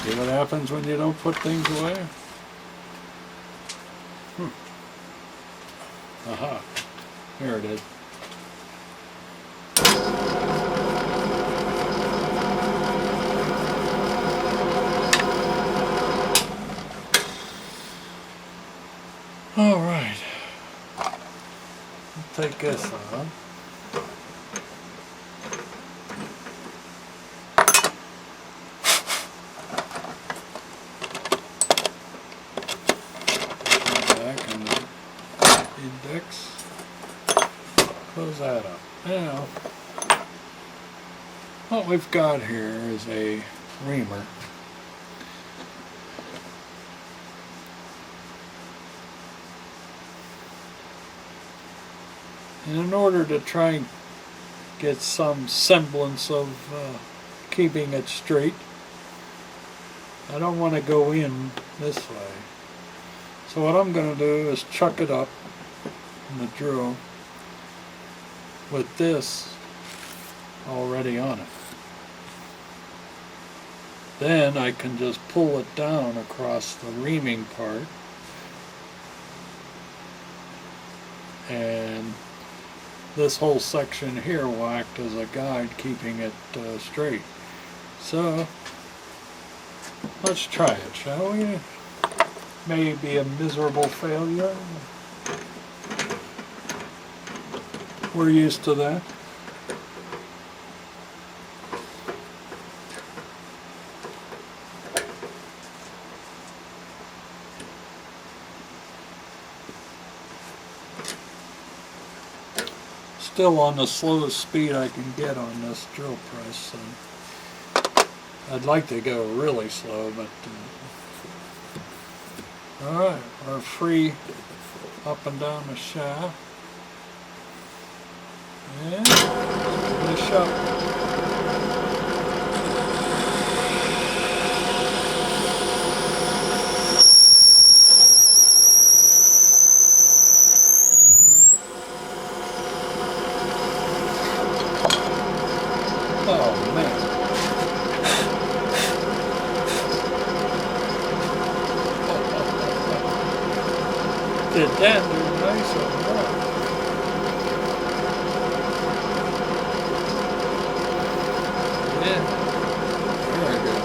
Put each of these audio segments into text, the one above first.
See what happens when you don't put things away? Aha. Here it is. All right. Take this off. Back on the index. Close that up. Now, what we've got here is a reamer. And in order to try and get some semblance of keeping it straight, I don't want to go in this way. So what I'm going to do is chuck it up in the drill with this already on it. Then I can just pull it down across the reaming part, and this whole section here will act as a guide keeping it straight. So let's try it, shall we? May be a miserable failure. We're used to that. Still on the slowest speed I can get on this drill press. So I'd like to go really slow, but alright, we're free up and down the shaft. And finish up. Oh man. Did that do nice or what? Yeah. Very good.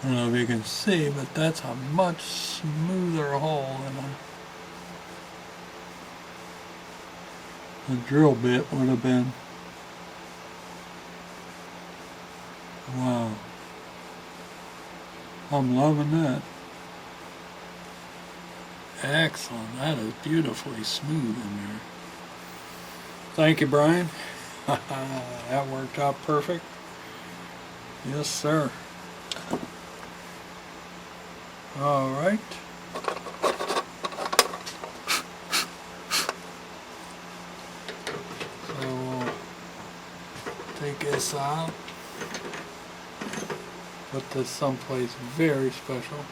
I don't know if you can see, but that's a much smoother hole than a drill bit would have been. Wow. I'm loving that. Excellent. That is beautifully smooth in there. Thank you, Brian. That worked out perfect. Yes, sir. All right. So we'll take this out. Put this someplace very special.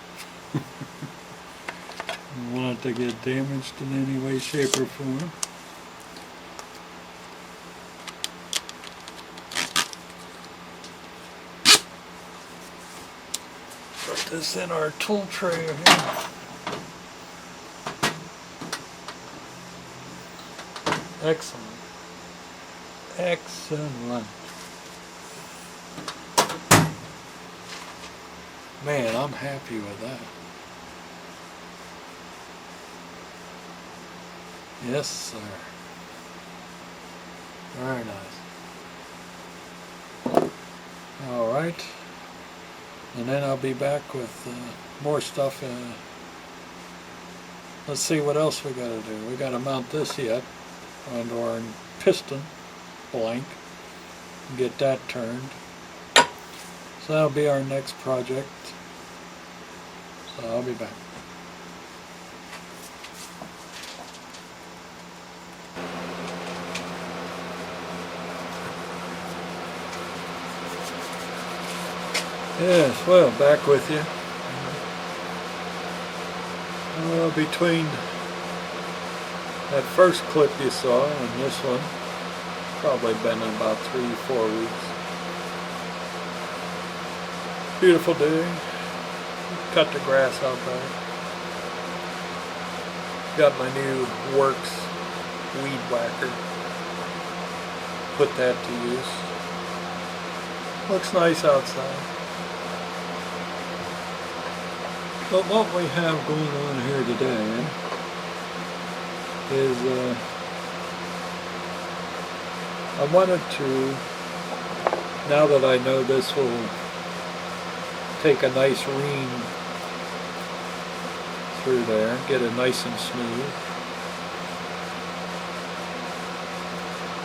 Don't want it to get damaged in any way, shape, or form. Put this in our tool tray here. Excellent. Excellent. Man, I'm happy with that. Yes, sir. Very nice. All right. And then I'll be back with more stuff. Let's see what else we got to do. We got to mount this yet onto our piston blank. Get that turned. So that'll be our next project. So I'll be back. Yes, well, back with you. Between that first clip you saw and this one, probably been about 3-4 weeks. Beautiful day. Cut the grass out back. Got my new Works weed whacker. Put that to use. Looks nice outside. But what we have going on here today is I wanted to, now that I know this will take a nice ream through there, get it nice and smooth.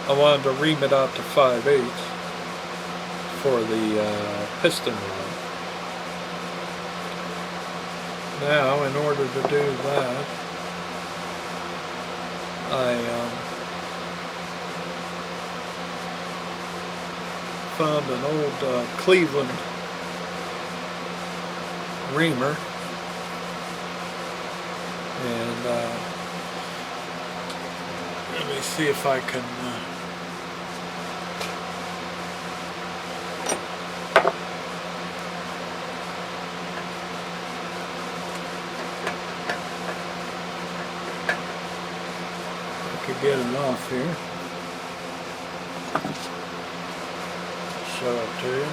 I wanted to ream it out to 5/8 for the piston rod. Now, in order to do that, I found an old Cleveland reamer, and let me see if I can get it off here. Show it to you.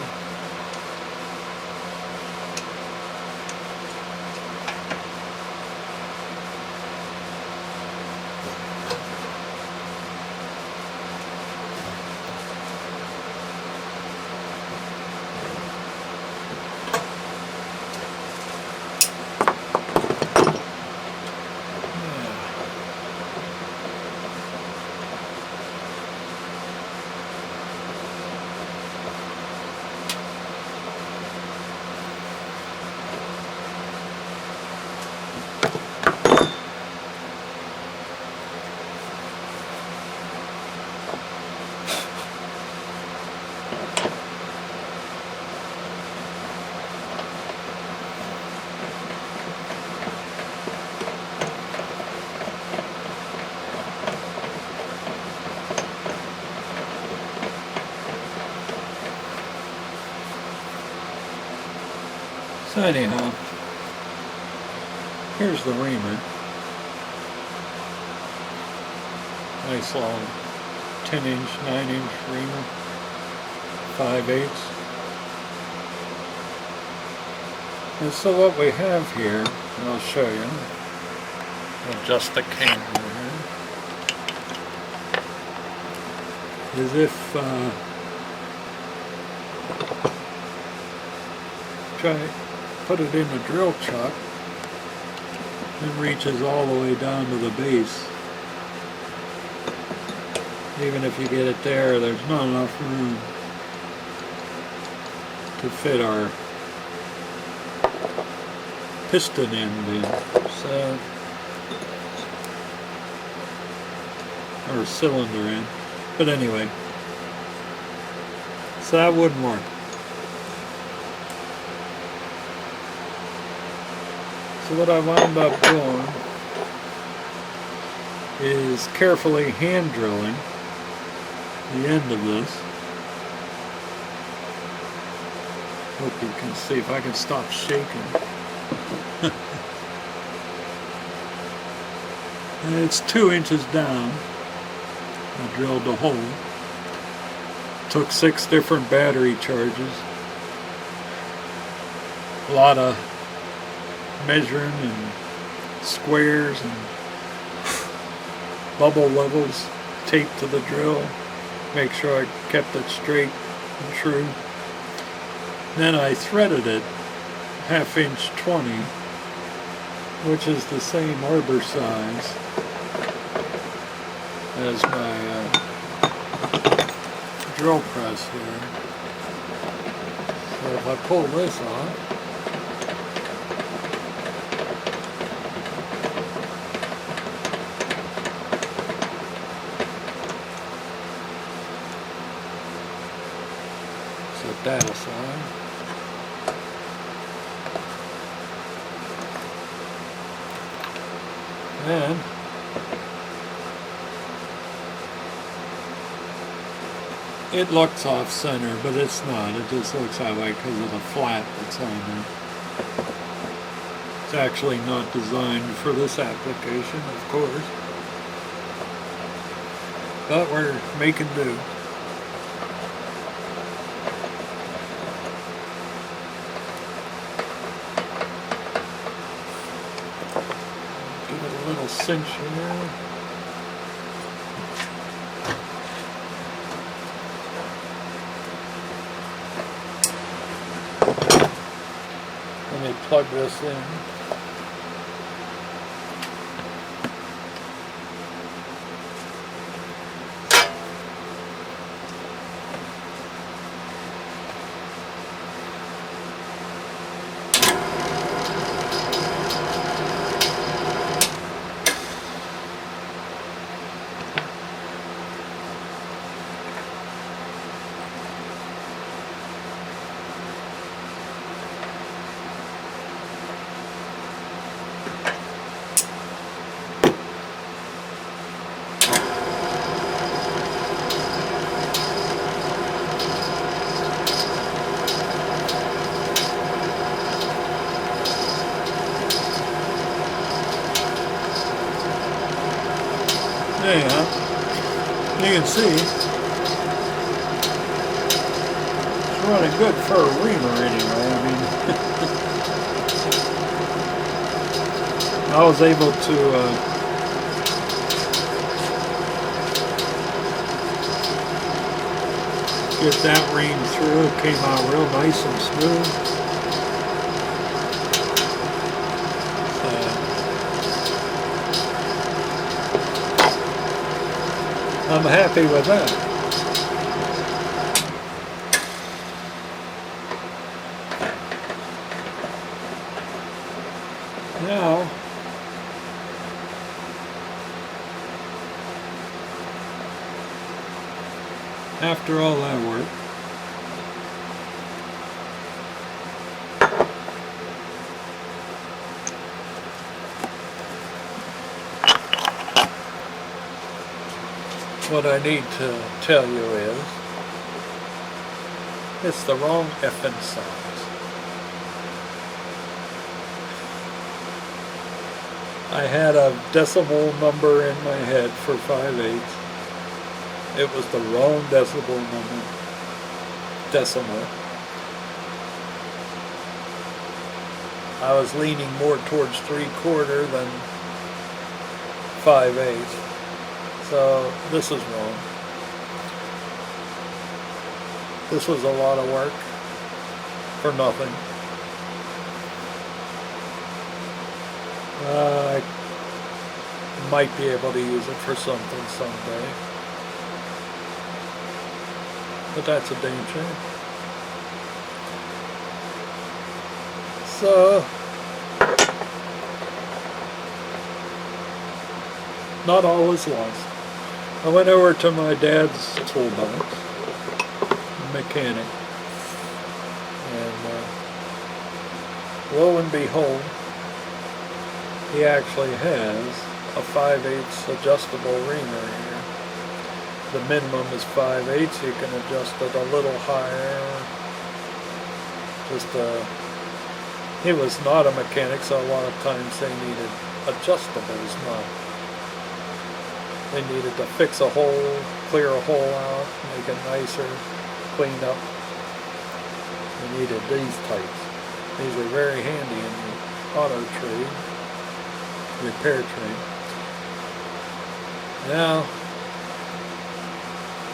So anyhow, here's the reamer. Nice long 10-inch, 9-inch reamer, 5/8. And so what we have here, and I'll show you, adjust the camera here, is if put it in a drill chuck, it reaches all the way down to the base. Even if you get it there, there's not enough room to fit our piston end in, so, or cylinder end. But anyway, so that wouldn't work. So what I wound up doing is carefully hand drilling the end of this. Hope you can see if I can stop shaking. And it's 2 inches down. I drilled a hole. Took 6 different battery charges. A lot of measuring and squares and bubble levels taped to the drill. Make sure I kept it straight and true. Then I threaded it 1/2 inch 20, which is the same arbor size as my drill press here. So if I pull this off, set that aside. And it looks off center, but it's not. It just looks that way because of the flat that's on there. It's actually not designed for this application, of course. But we're making do. Give it a little cinch here. Let me plug this in. Anyhow, you can see it's running good for a reamer anyway. I mean, I was able to get that ream through. It came out real nice and smooth. I'm happy with that. Now, after all that work, what I need to tell you is, it's the wrong effing size. I had a decimal number in my head for 5/8. It was the wrong decimal. I was leaning more towards 3/4 than 5/8. So this is wrong. This was a lot of work for nothing. I might be able to use it for something someday. But that's a damn shame. So, not all is lost. I went over to my dad's toolbox, mechanic, and lo and behold, he actually has a 5/8 adjustable reamer here. The minimum is 5/8. You can adjust it a little higher. He was not a mechanic, so a lot of times they needed adjustables, not. They needed to fix a hole, clear a hole out, make it nicer, clean up. They needed these types. These are very handy in the auto trade, repair trade. Now,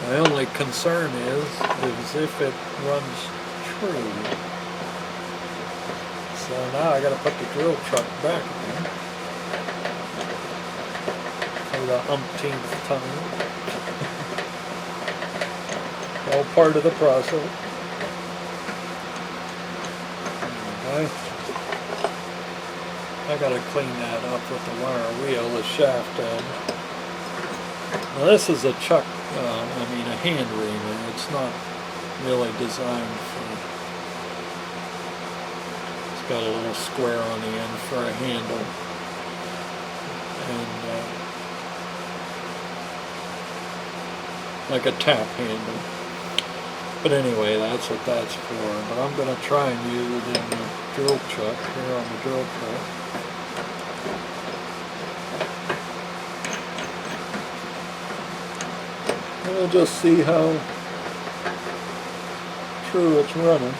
my only concern is if it runs true. So now I got to put the drill truck back again. The umpteenth time. All part of the process. Okay. I gotta clean that up with the wire wheel, the shaft end. Now this is a chuck, a hand reamer. It's not really designed for. It's got a little square on the end for a handle. and like a tap handle. But anyway, that's what that's for. But I'm going to try and use it in the drill chuck, here on the drill chuck. And we'll just see how true it's running.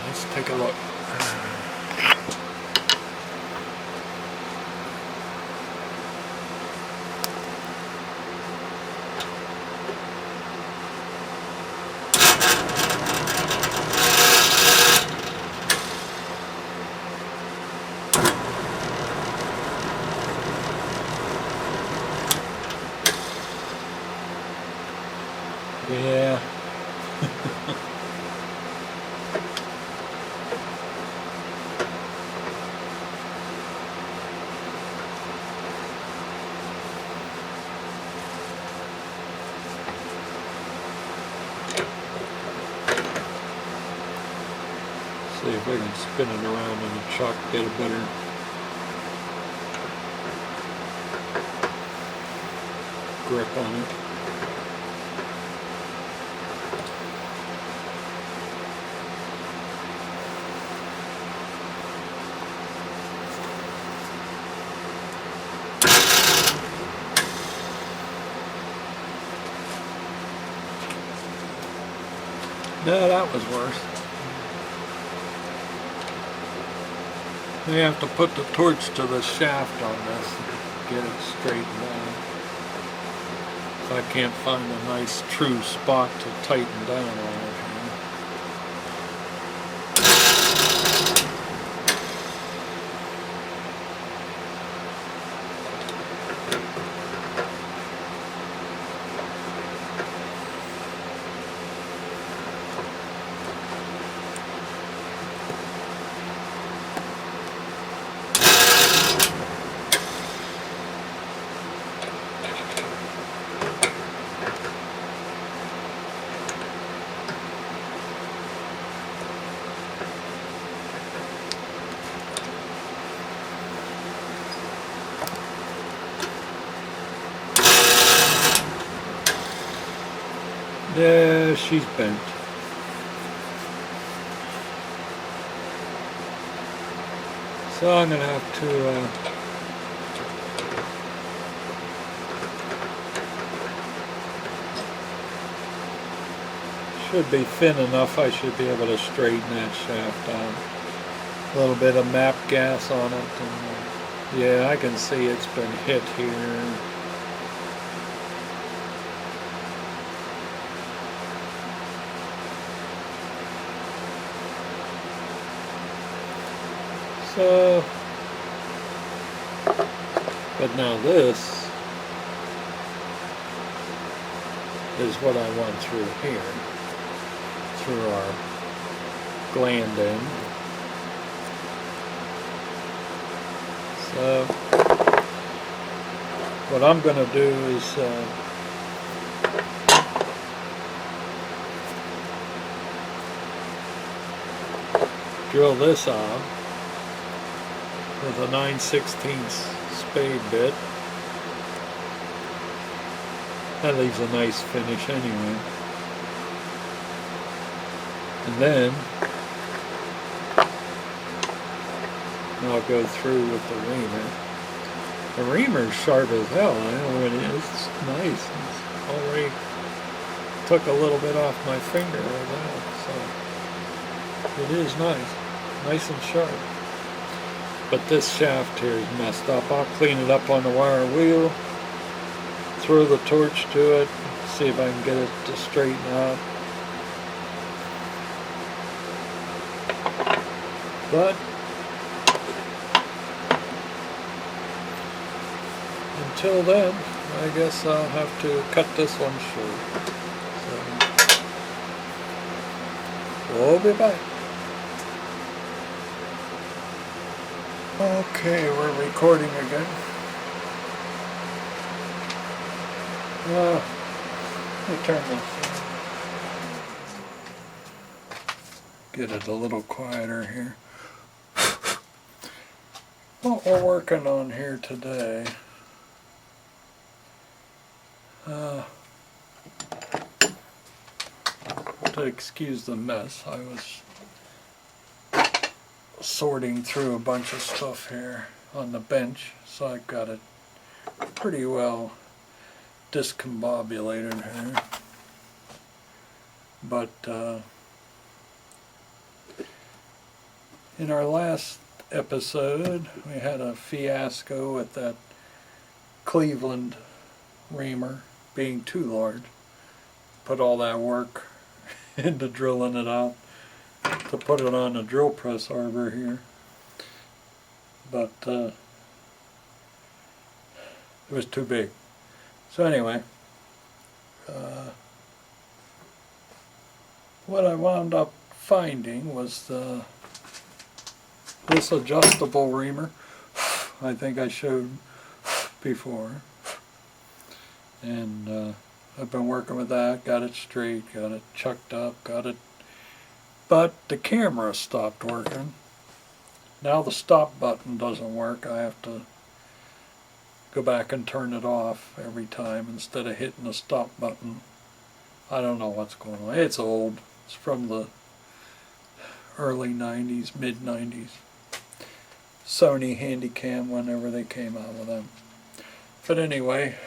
Let's take a look. Yeah. See if I can spin it around in the chuck, get a better grip on it. No, that was worse. We have to put the torch to the shaft on this and get it straightened out. I can't find a nice true spot to tighten down on it. Yeah, she's bent. So I'm going to have to should be thin enough. I should be able to straighten that shaft out. A little bit of map gas on it. And, yeah, I can see it's been hit here. So, but now this is what I want through here, through our gland end. So, what I'm going to do is drill this out with a 9/16 spade bit. That leaves a nice finish anyway. And then I'll go through with the reamer. The reamer's sharp as hell. I know it is. It's nice. It's already took a little bit off my finger like that. So it is nice. Nice and sharp. But this shaft here is messed up. I'll clean it up on the wire wheel, throw the torch to it, see if I can get it to straighten out. But until then, I guess I'll have to cut this one short. So we'll be back. Okay, we're recording again. Let me turn this. Get it a little quieter here. What we're working on here today. To excuse the mess, I was sorting through a bunch of stuff here on the bench, so I've got it pretty well discombobulated here. But in our last episode, we had a fiasco with that Cleveland reamer being too large. Put all that work into drilling it out to put it on a drill press arbor here. But it was too big. So anyway, what I wound up finding was this adjustable reamer. I think I showed before. And I've been working with that, got it straight, got it chucked up, got it. But the camera stopped working. Now the stop button doesn't work. I have to go back and turn it off every time instead of hitting the stop button. I don't know what's going on. It's old. It's from the early 90s, mid 90s. Sony Handycam, whenever they came out with them. But anyway,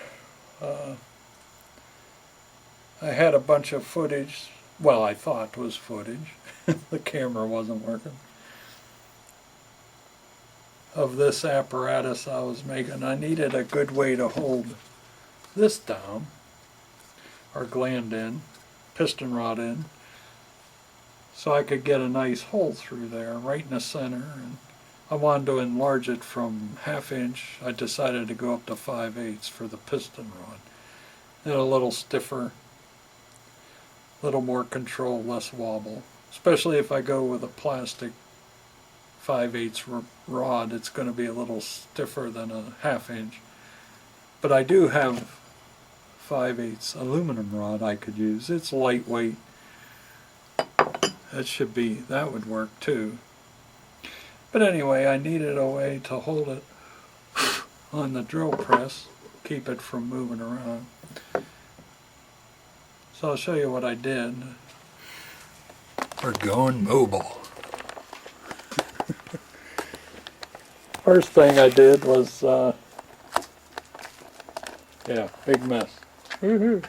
I had a bunch of footage, well, I thought was footage, the camera wasn't working, of this apparatus I was making. I needed a good way to hold this down, or gland in, piston rod in, so I could get a nice hole through there, right in the center. And I wanted to enlarge it from 1/2 inch. I decided to go up to 5/8 for the piston rod. And a little stiffer, a little more control, less wobble. Especially if I go with a plastic 5/8 rod, it's going to be a little stiffer than a 1/2 inch. But I do have 5/8 aluminum rod I could use. It's lightweight. That would work too. But anyway, I needed a way to hold it on the drill press, keep it from moving around. So I'll show you what I did. We're going mobile. First thing I did was, big mess. Woohoo!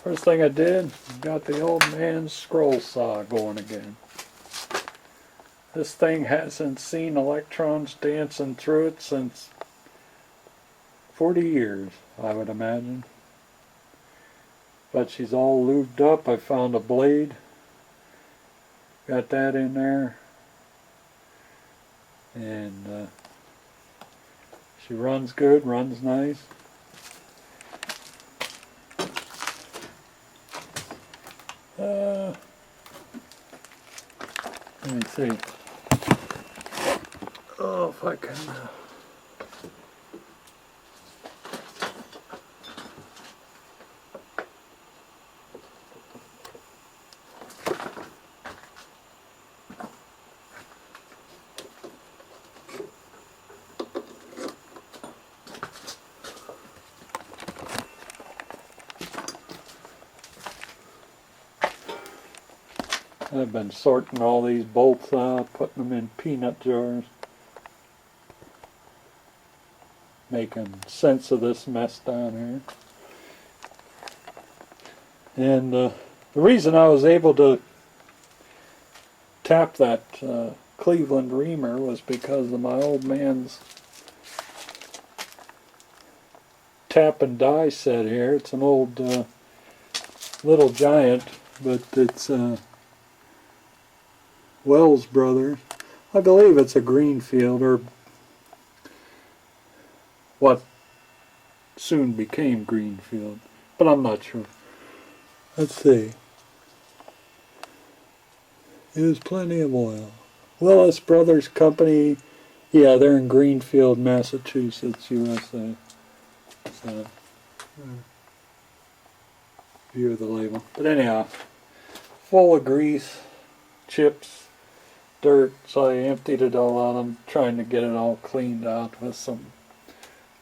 First thing I did, got the old man's scroll saw going again. This thing hasn't seen electrons dancing through it since 40 years, I would imagine. But she's all lubed up. I found a blade. Got that in there. And she runs good, runs nice. Let me see. Oh, if I can. I've been sorting all these bolts out, putting them in peanut jars, making sense of this mess down here. And the reason I was able to tap that Cleveland reamer was because of my old man's tap and die set here. It's an old Little Giant, but it's Wells Brothers. I believe it's a Greenfield, or what soon became Greenfield, but I'm not sure. Let's see. Use plenty of oil. Willis Brothers Company, yeah, they're in Greenfield, Massachusetts, USA. So, View of the label. But anyhow, full of grease, chips, dirt, so I emptied it all out. I'm trying to get it all cleaned out with some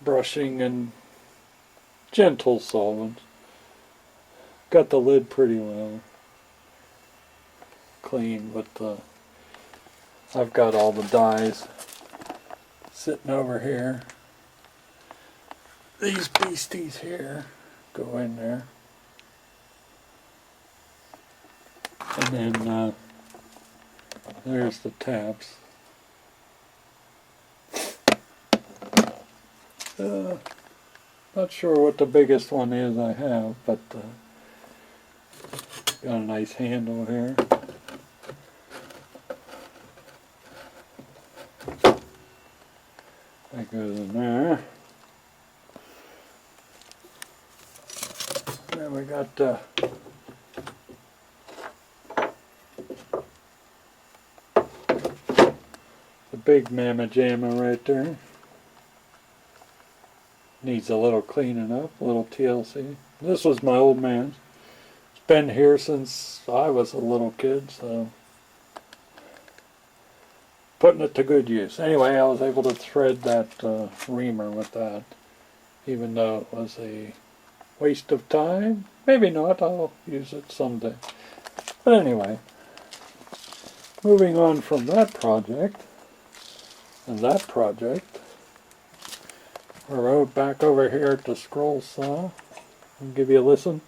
brushing and gentle solvent. Got the lid pretty well clean, but I've got all the dies sitting over here. These beasties here go in there. And then there's the tabs. Not sure what the biggest one is I have, but got a nice handle here. That goes in there. Then we got the big mamma jamma right there. Needs a little cleaning up, a little TLC. This was my old man's. It's been here since I was a little kid, so putting it to good use. Anyway, I was able to thread that reamer with that, even though it was a waste of time. Maybe not, I'll use it someday. But anyway, moving on from that project, and that project, we're back over here at the scroll saw. I'll give you a listen.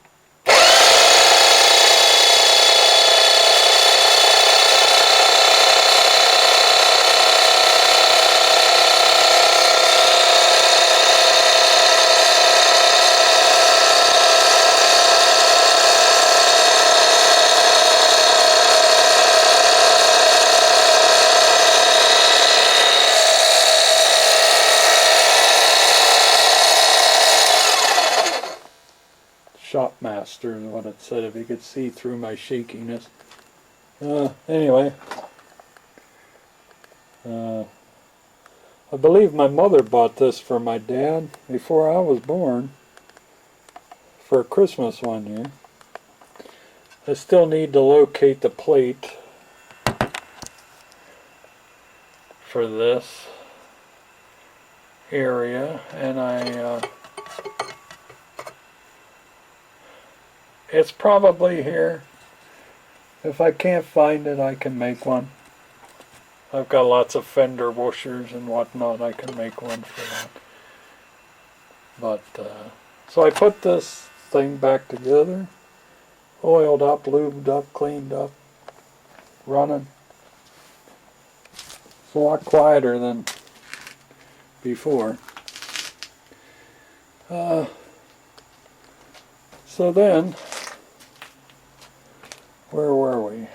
Shopmaster is what it said, if you could see through my shakiness. Anyway, I believe my mother bought this for my dad before I was born for Christmas one year. I still need to locate the plate for this area, and it's probably here. If I can't find it, I can make one. I've got lots of fender washers and whatnot. I can make one for that. But, so I put this thing back together. Oiled up, lubed up, cleaned up, running. It's a lot quieter than before. So then, where were we?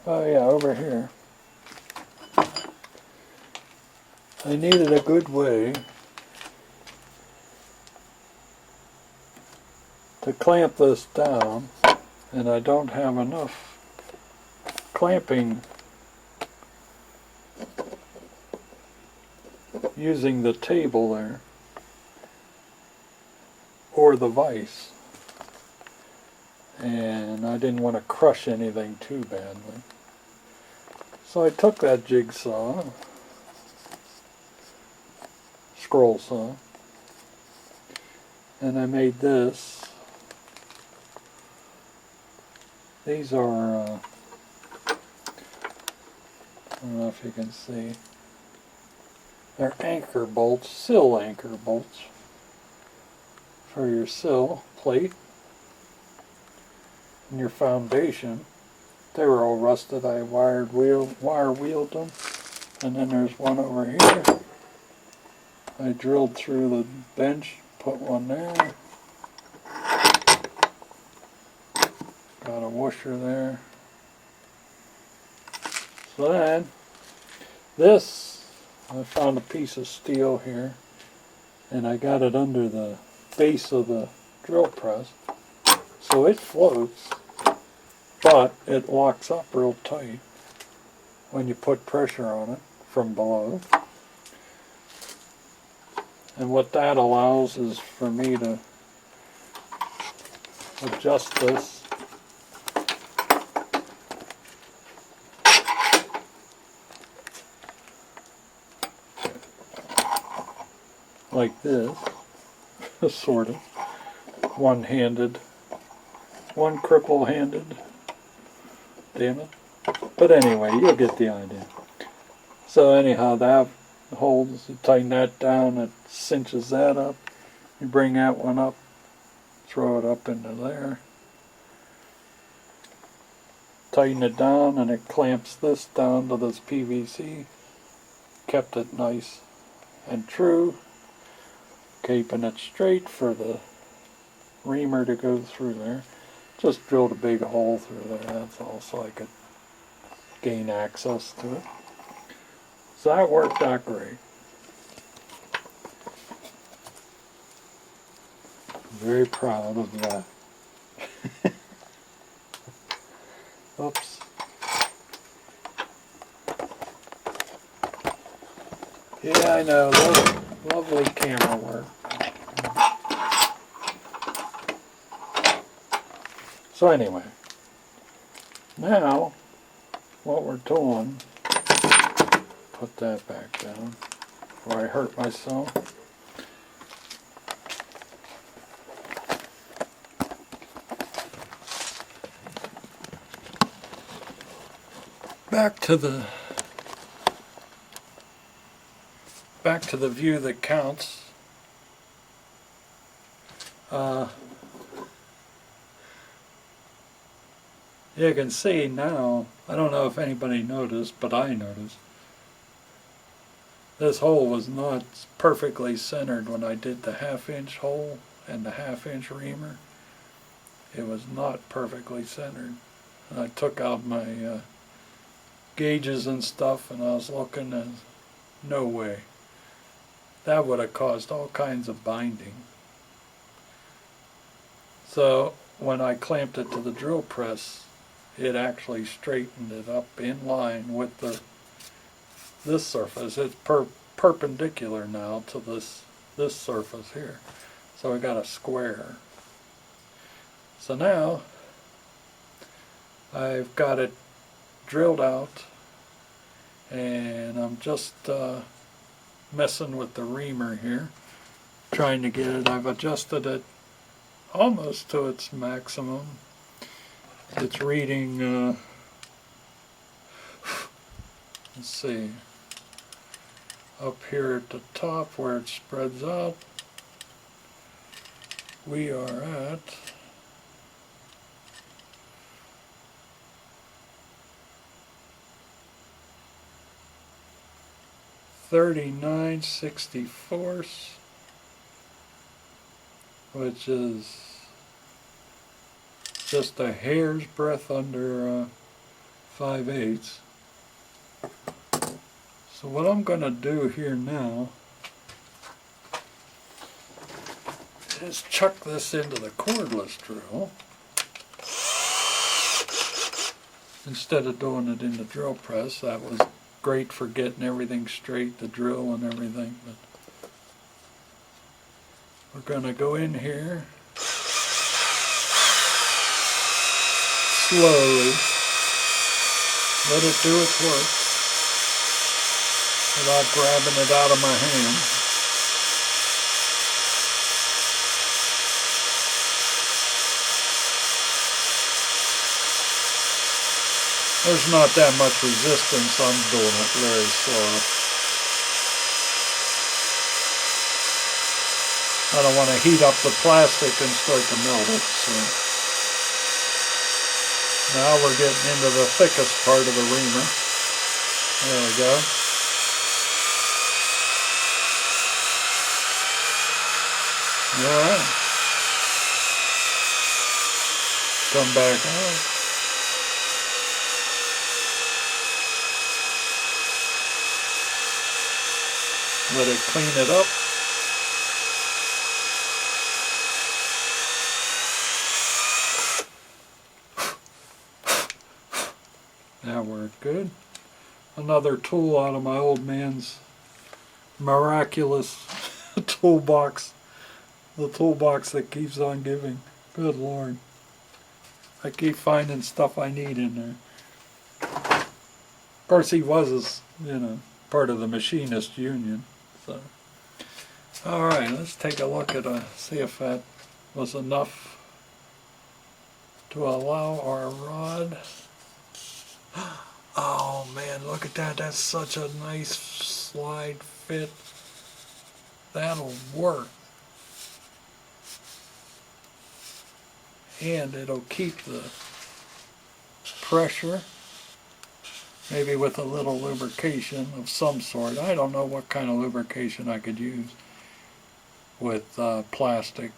Oh yeah, over here. I needed a good way to clamp this down, and I don't have enough clamping using the table there, or the vise. And I didn't want to crush anything too badly. So I took that jigsaw, scroll saw, and I made this. These are, I don't know if you can see, they're anchor bolts, sill anchor bolts for your sill plate. And your foundation. They were all rusted. I wire wheeled them. And then there's one over here. I drilled through the bench, put one there. Got a washer there. So then, this, I found a piece of steel here, and I got it under the base of the drill press. So it floats, but it locks up real tight when you put pressure on it from below. And what that allows is for me to adjust this. Like this, sort of. One-handed, one cripple-handed. Damn it. But anyway, you'll get the idea. So anyhow, that holds, you tighten that down, it cinches that up. You bring that one up, throw it up into there. Tighten it down and it clamps this down to this PVC. Kept it nice and true. Keeping it straight for the reamer to go through there. Just drilled a big hole through there, that's all, so I could gain access to it. So that worked out great. Very proud of that. Oops. Yeah, I know, lovely camera work. So anyway, now what we're doing, put that back down before I hurt myself. Back to the view that counts. You can see now, I don't know if anybody noticed, but I noticed. This hole was not perfectly centered when I did the 1/2-inch hole and the 1/2-inch reamer. It was not perfectly centered. And I took out my gauges and stuff and I was looking and no way. That would have caused all kinds of binding. So when I clamped it to the drill press, it actually straightened it up in line with this surface. It's perpendicular now to this surface here. So I got a square. So now I've got it drilled out and I'm just messing with the reamer here, trying to get it. I've adjusted it almost to its maximum. It's reading, let's see, up here at the top where it spreads out, we are at 39/64, which is just a hair's breadth under 5/8. So what I'm going to do here now is chuck this into the cordless drill instead of doing it in the drill press. That was great for getting everything straight, the drill and everything, but we're going to go in here slowly, let it do its work without grabbing it out of my hand. There's not that much resistance, I'm doing it very slow. I don't want to heat up the plastic and start to melt it, so. Now we're getting into the thickest part of the reamer. There we go. Alright. Come back out. Let it clean it up. That worked good. Another tool out of my old man's miraculous toolbox. The toolbox that keeps on giving. Good Lord. I keep finding stuff I need in there. Of course, he was, part of the machinist union. So, all right, let's take a look at see if that was enough to allow our rod. Oh man, look at that! That's such a nice slide fit. That'll work. And it'll keep the pressure, maybe with a little lubrication of some sort. I don't know what kind of lubrication I could use with plastic,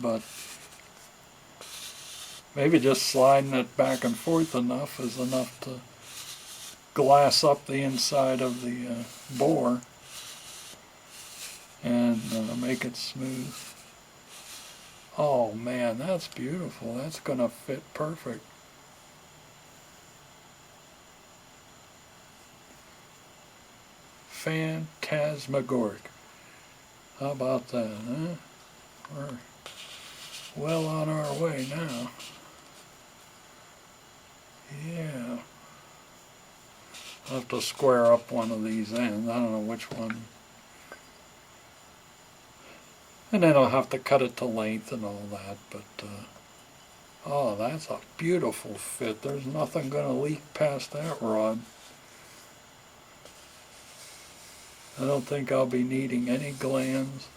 but maybe just sliding it back and forth enough is enough to glass up the inside of the bore and make it smooth. Oh man, that's beautiful. That's gonna fit perfect. Phantasmagoric. How about that, huh? We're well on our way now. Yeah. I'll have to square up one of these ends. I don't know which one. And then I'll have to cut it to length and all that, but oh, that's a beautiful fit. There's nothing going to leak past that rod. I don't think I'll be needing any glands.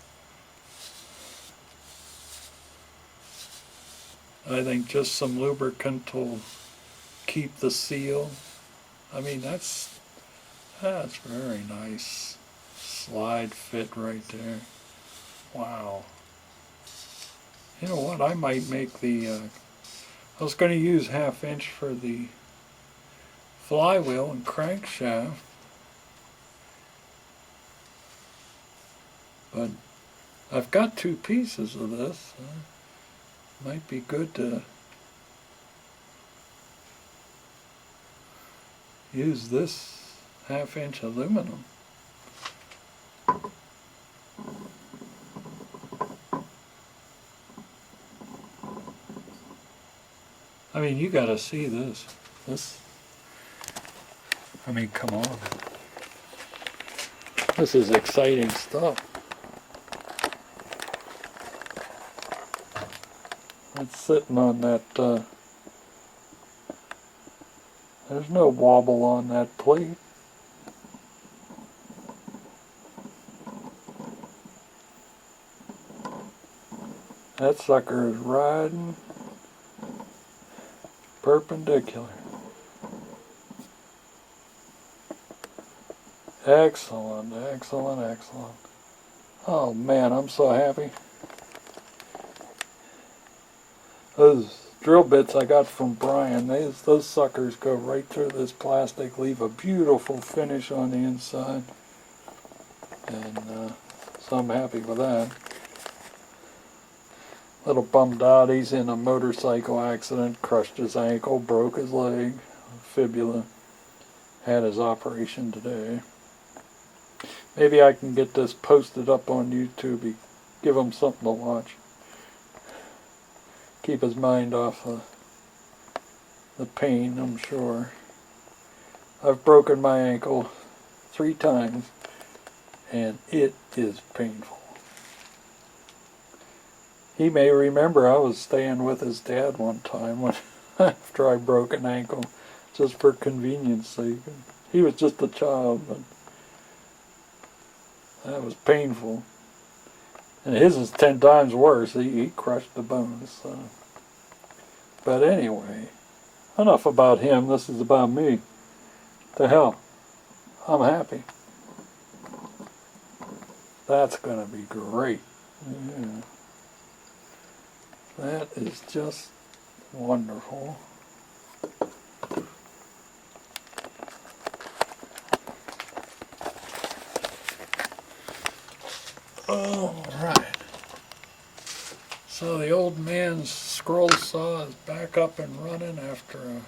I think just some lubricant will keep the seal. I mean, that's very nice. Slide fit right there. Wow. You know what, I might make the, I was going to use 1/2 inch for the flywheel and crankshaft, but I've got 2 pieces of this. Might be good to use this 1/2 inch aluminum. I mean, you gotta see this. I mean, come on. This is exciting stuff. It's sitting on that, there's no wobble on that plate. That sucker is riding perpendicular. Excellent, excellent, excellent. Oh man, I'm so happy. Those drill bits I got from Brian, those suckers go right through this plastic, leave a beautiful finish on the inside. And so I'm happy with that. Little bummed out, he's in a motorcycle accident, crushed his ankle, broke his leg, fibula. Had his operation today. Maybe I can get this posted up on YouTube, give him something to watch. Keep his mind off the pain, I'm sure. I've broken my ankle 3 times, and it is painful. He may remember I was staying with his dad one time when after I broke an ankle, just for convenience sake. He was just a child, but that was painful. And his is 10 times worse. He crushed the bones. So. But anyway, enough about him. This is about me. The hell, I'm happy. That's going to be great. Yeah. That is just wonderful. All right. So the old man's scroll saw is back up and running after a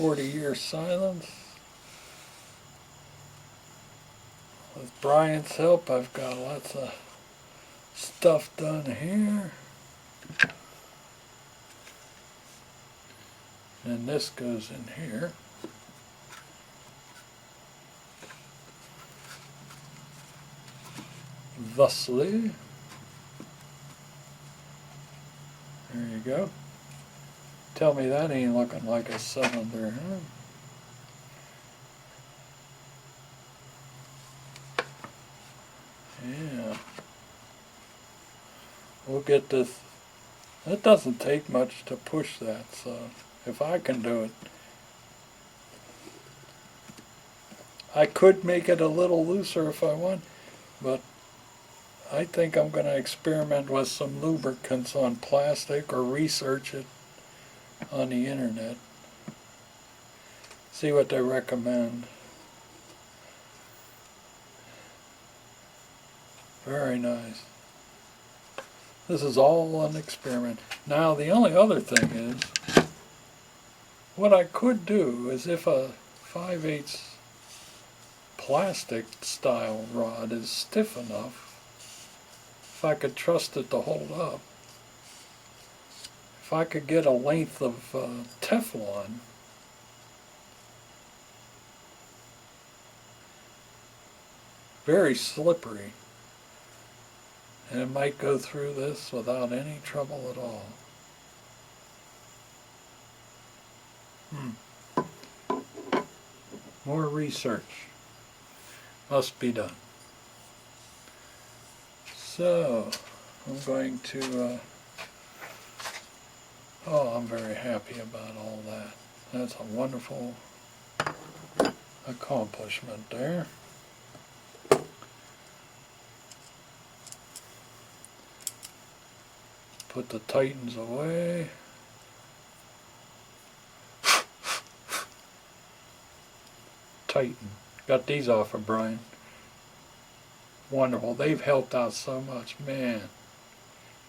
40-year silence. With Brian's help, I've got lots of stuff done here. And this goes in here. Thusly. There you go. Tell me that ain't looking like a cylinder, huh? Yeah. We'll get this. It doesn't take much to push that, so if I can do it. I could make it a little looser if I want, but I think I'm going to experiment with some lubricants on plastic or research it on the internet. See what they recommend. Very nice. This is all an experiment. Now the only other thing is, what I could do is if a 5/8 plastic style rod is stiff enough, if I could trust it to hold up, if I could get a length of Teflon, very slippery, and it might go through this without any trouble at all. More research must be done. So, I'm going to, I'm very happy about all that. That's a wonderful accomplishment there. Put the Titans away. Titan. Got these off of Brian. Wonderful. They've helped out so much. Man.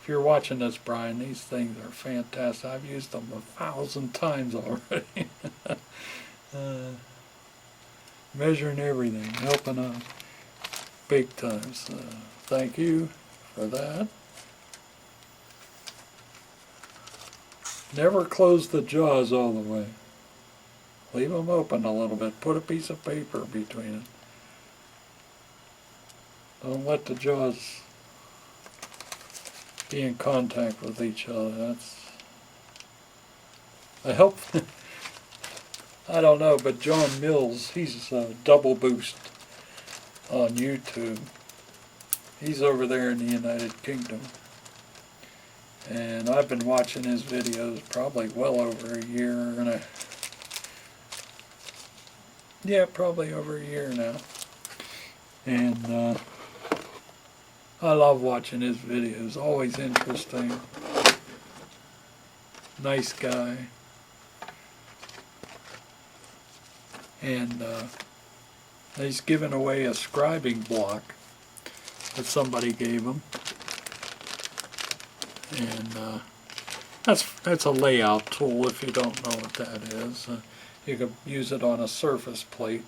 If you're watching this, Brian, these things are fantastic. I've used them 1,000 times already. Measuring everything. Helping out big time. So thank you for that. Never close the jaws all the way. Leave them open a little bit. Put a piece of paper between it. Don't let the jaws be in contact with each other. That's I hope. I don't know, but John Mills, he's Double Boost on YouTube. He's over there in the United Kingdom. And I've been watching his videos probably well over a year and a... Yeah, probably over a year now. And I love watching his videos. Always interesting. Nice guy. And he's given away a scribing block that somebody gave him. And that's a layout tool if you don't know what that is. You can use it on a surface plate,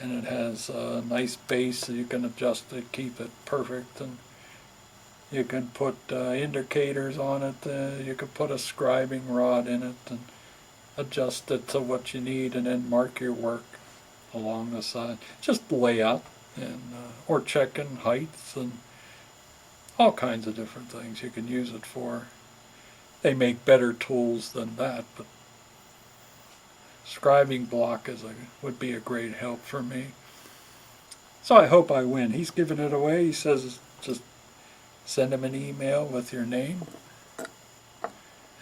and it has a nice base so you can adjust it, keep it perfect, and you can put indicators on it. You can put a scribing rod in it and adjust it to what you need, and then mark your work along the side. Just layout, and or checking heights and all kinds of different things you can use it for. They make better tools than that, but scribing block would be a great help for me. So I hope I win. He's giving it away. He says just send him an email with your name,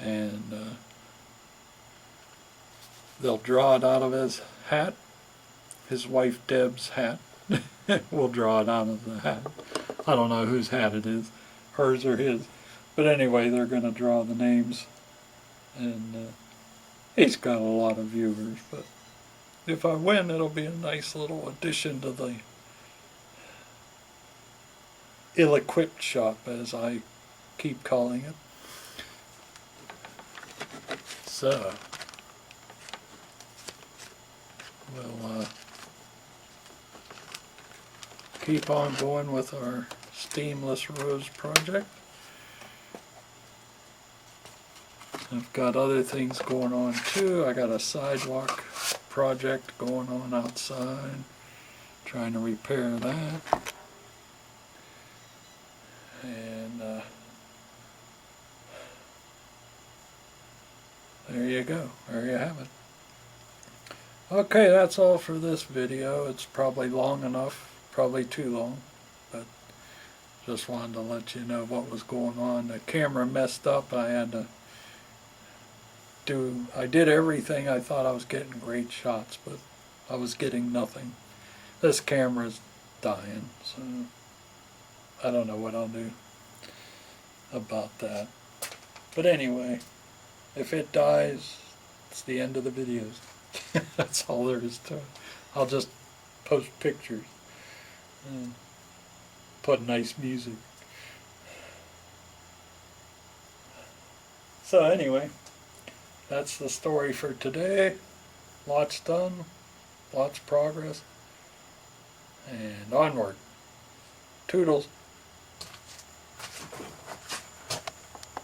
and they'll draw it out of his hat. His wife Deb's hat. We'll draw it out of the hat. I don't know whose hat it is, hers or his. But anyway, they're going to draw the names. And he's got a lot of viewers. But if I win, it'll be a nice little addition to the ill-equipped shop, as I keep calling it. So, we'll keep on going with our Steamless Rose project. I've got other things going on too. I got a sidewalk project going on outside, trying to repair that. And there you go. There you have it. Okay, that's all for this video. It's probably long enough, probably too long, but just wanted to let you know what was going on. The camera messed up. I did everything. I thought I was getting great shots, but I was getting nothing. This camera's dying, so I don't know what I'll do about that. But anyway, if it dies, it's the end of the videos. That's all there is to it. I'll just post pictures and put nice music. So anyway, that's the story for today. Lots done, lots of progress, and onward. Toodles.